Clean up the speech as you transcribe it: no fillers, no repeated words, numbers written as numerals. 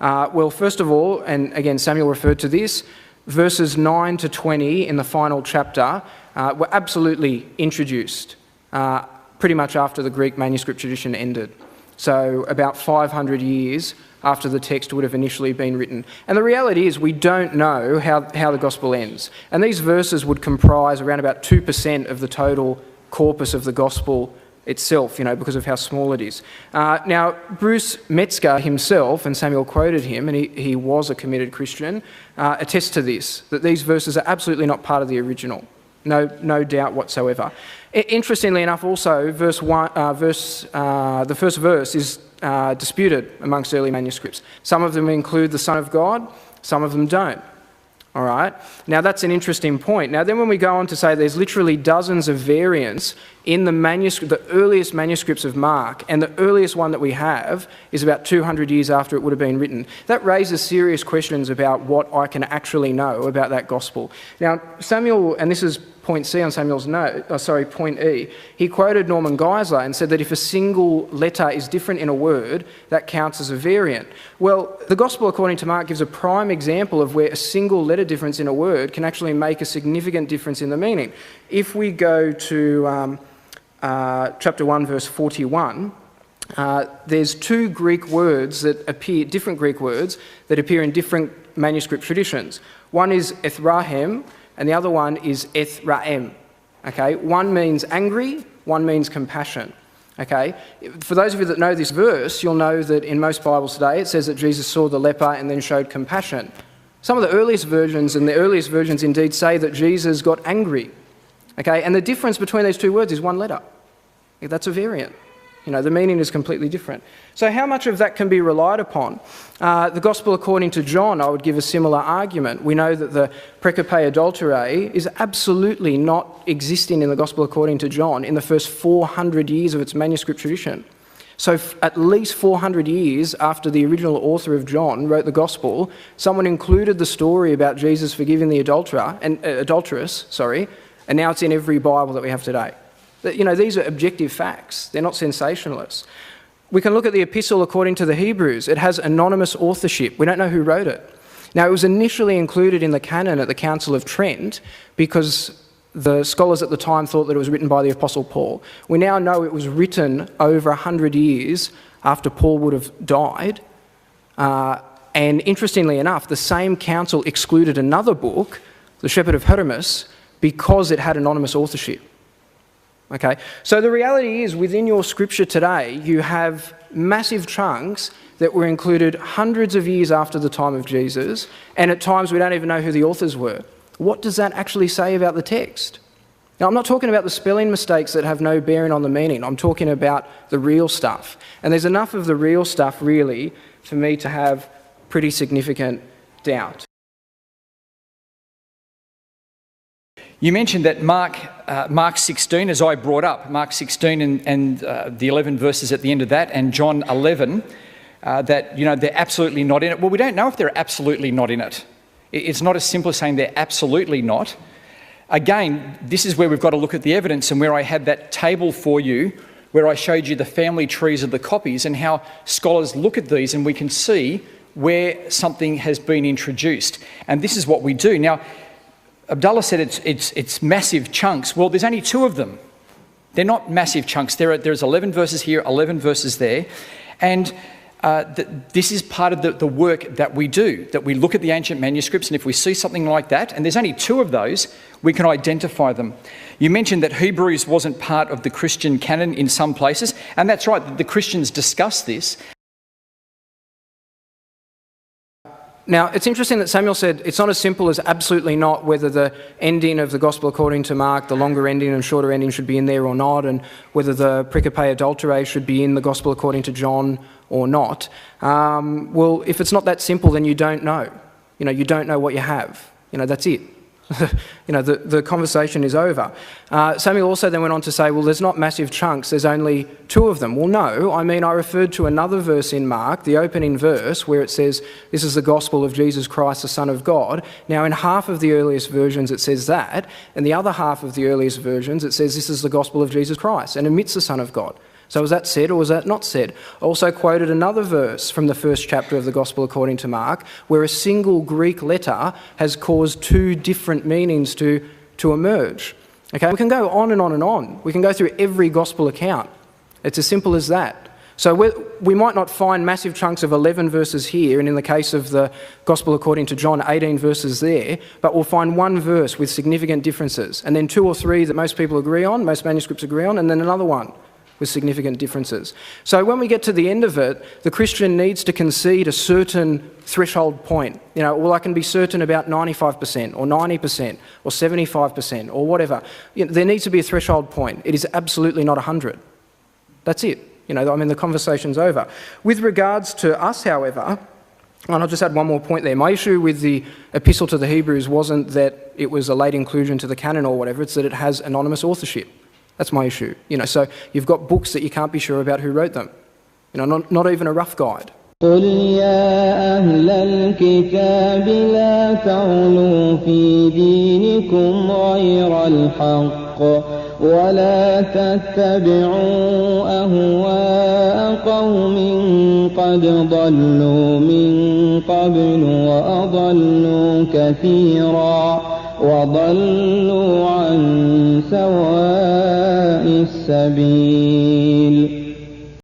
Well, first of all, and again, Samuel referred to this, verses 9 to 20 in the final chapter were absolutely introduced pretty much after the Greek manuscript tradition ended. So about 500 years after the text would have initially been written. And the reality is we don't know how the gospel ends. And these verses would comprise around about 2% of the total corpus of the gospel itself, because of how small it is. Now, Bruce Metzger himself, and Samuel quoted him, and he was a committed Christian, attests to this, that these verses are absolutely not part of the original. No doubt whatsoever. Interestingly enough, also, the first verse is disputed amongst early manuscripts. Some of them include the Son of God, some of them don't. All right? Now, that's an interesting point. Now, then when we go on to say there's literally dozens of variants in the earliest manuscripts of Mark, and the earliest one that we have is about 200 years after it would have been written, that raises serious questions about what I can actually know about that gospel. Now, Samuel, and this is point C on Samuel's note, point E, he quoted Norman Geisler and said that if a single letter is different in a word, that counts as a variant. Well, the Gospel according to Mark gives a prime example of where a single letter difference in a word can actually make a significant difference in the meaning. If we go to chapter 1, verse 41, there's different Greek words that appear in different manuscript traditions. One is Ethrahem, and the other one is Ethraem. Okay, one means angry, one means compassion. Okay, for those of you that know this verse, you'll know that in most Bibles today it says that Jesus saw the leper and then showed compassion. Some of the earliest versions, and the earliest versions indeed, say that Jesus got angry. Okay, and the difference between these two words is one letter. That's a variant. The meaning is completely different. So how much of that can be relied upon? The Gospel according to John, I would give a similar argument. We know that the pericope adulterae is absolutely not existing in the Gospel according to John in the first 400 years of its manuscript tradition. So at least 400 years after the original author of John wrote the Gospel, someone included the story about Jesus forgiving the adulteress, and now it's in every Bible that we have today. These are objective facts. They're not sensationalists. We can look at the epistle according to the Hebrews. It has anonymous authorship. We don't know who wrote it. Now, it was initially included in the canon at the Council of Trent because the scholars at the time thought that it was written by the Apostle Paul. We now know it was written over 100 years after Paul would have died. And interestingly enough, the same council excluded another book, The Shepherd of Hermas, because it had anonymous authorship. Okay, so the reality is within your scripture today, you have massive chunks that were included hundreds of years after the time of Jesus, and at times we don't even know who the authors were. What does that actually say about the text? Now, I'm not talking about the spelling mistakes that have no bearing on the meaning. I'm talking about the real stuff. And there's enough of the real stuff, really, for me to have pretty significant doubt. You mentioned that Mark 16, as I brought up, Mark 16 and the 11 verses at the end of that, and John 11, that, they're absolutely not in it. Well, we don't know if they're absolutely not in it. It's not as simple as saying they're absolutely not. Again, this is where we've got to look at the evidence, and where I had that table for you, where I showed you the family trees of the copies and how scholars look at these, and we can see where something has been introduced. And this is what we do. Now, Abdullah said it's massive chunks. Well, there's only 2 of them. They're not massive chunks. There's 11 verses here, 11 verses there. And this is part of the work that we do, that we look at the ancient manuscripts, and if we see something like that, and there's only 2 of those, we can identify them. You mentioned that Hebrews wasn't part of the Christian canon in some places, and that's right, the Christians discuss this. Now, it's interesting that Samuel said it's not as simple as absolutely not whether the ending of the Gospel according to Mark, the longer ending and shorter ending, should be in there or not, and whether the pericope adulterae should be in the Gospel according to John or not. Well, if it's not that simple, then you don't know. You don't know what you have. That's it. The conversation is over. Samuel also then went on to say, well, there's not massive chunks, there's only 2 of them. Well, no, I referred to another verse in Mark, the opening verse, where it says, this is the gospel of Jesus Christ, the Son of God. Now, in half of the earliest versions it says that, and the other half of the earliest versions it says, this is the gospel of Jesus Christ, and omits the Son of God. So was that said or was that not said? I also quoted another verse from the first chapter of the Gospel according to Mark, where a single Greek letter has caused two different meanings to emerge. Okay, we can go on and on and on. We can go through every Gospel account. It's as simple as that. So we might not find massive chunks of 11 verses here, and in the case of the Gospel according to John, 18 verses there, but we'll find one verse with significant differences, and then two or three that most people agree on, most manuscripts agree on, and then another one with significant differences. So when we get to the end of it, the Christian needs to concede a certain threshold point. Well, I can be certain about 95% or 90% or 75% or whatever. There needs to be a threshold point. It is absolutely not 100. That's it. The conversation's over. With regards to us, however, and I'll just add one more point there. My issue with the Epistle to the Hebrews wasn't that it was a late inclusion to the canon or whatever, it's that it has anonymous authorship. That's my issue. So you've got books that you can't be sure about who wrote them. Not even a rough guide. قل يا أهل الكتاب لا تغلوا في دينكم غير الحق ولا تتبعوا أهواء قوم قد ضلوا من قبل وأضلوا كثيرا وضلوا عن سواء السبيل